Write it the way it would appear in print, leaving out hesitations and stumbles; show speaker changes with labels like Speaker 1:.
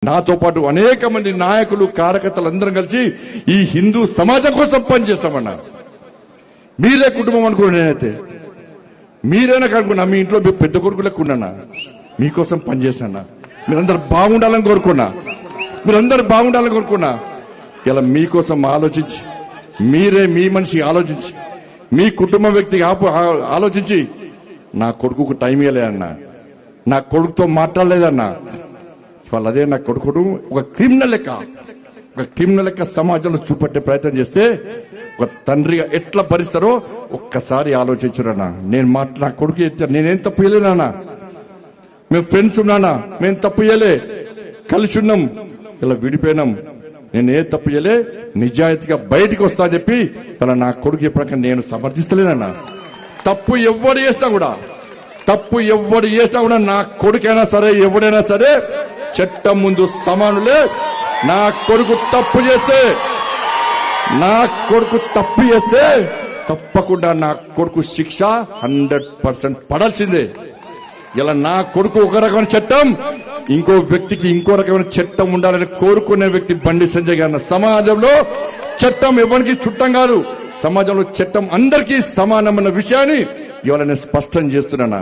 Speaker 1: నాతో పాటు అనేక మంది నాయకులు కార్యకర్తలు అందరం కలిసి ఈ హిందూ సమాజం కోసం పనిచేస్తామన్నా. మీరే కుటుంబం అనుకున్నా, నేనైతే మీరైనా కనుకున్నా, మీ ఇంట్లో మీ పెద్ద కొడుకు లెక్కున్నా, మీకోసం పనిచేసినా, మీరందరూ బాగుండాలని కోరుకున్నా, ఇలా మీకోసం ఆలోచించి, మీరే మీ మనిషి ఆలోచించి, మీ కుటుంబ వ్యక్తికి ఆలోచించి నా కొడుకుకు టైం ఇవ్వలేదన్నా, నా కొడుకుతో మాట్లాడలేదన్నా. ఇవాళ అదే నా కొడుకుడు ఒక క్రిమినల్ లెక్క సమాజంలో చూపెట్టే ప్రయత్నం చేస్తే ఒక తండ్రిగా ఎట్లా భరిస్తారో ఒక్కసారి ఆలోచించురన్నా. నా కొడుకు నేనేం తప్పు చేయలేనా, మేము ఫ్రెండ్స్ ఉన్నానా, మేము తప్పు చేయలే, కలిసి ఉన్నాం, ఇలా విడిపోయినాం, నేను ఏ తప్పు చేయలే, నిజాయితీగా బయటికి వస్తా చెప్పి ఇలా నా కొడుకు చెప్పాక నేను సమర్థిస్తలేనన్నా. తప్పు ఎవరు చేసినా కూడా నా కొడుకైనా సరే ఎవడైనా సరే చట్టం ముందు సమానులే. నా కొడుకు తప్పు చేస్తే తప్పకుండా నా కొడుకు శిక్ష 100% పడాల్సిందే. ఇలా నా కొడుకు ఒక రకమైన చట్టం, ఇంకో వ్యక్తికి ఇంకో రకమైన చట్టం ఉండాలని కోరుకునే వ్యక్తి బండి సంజయ్ గారు. సమాజంలో చట్టం ఎవరికి చుట్టం కాదు, సమాజంలో చట్టం అందరికీ సమానమైన విషయాన్ని ఇవాళ నేను స్పష్టం చేస్తున్నానా.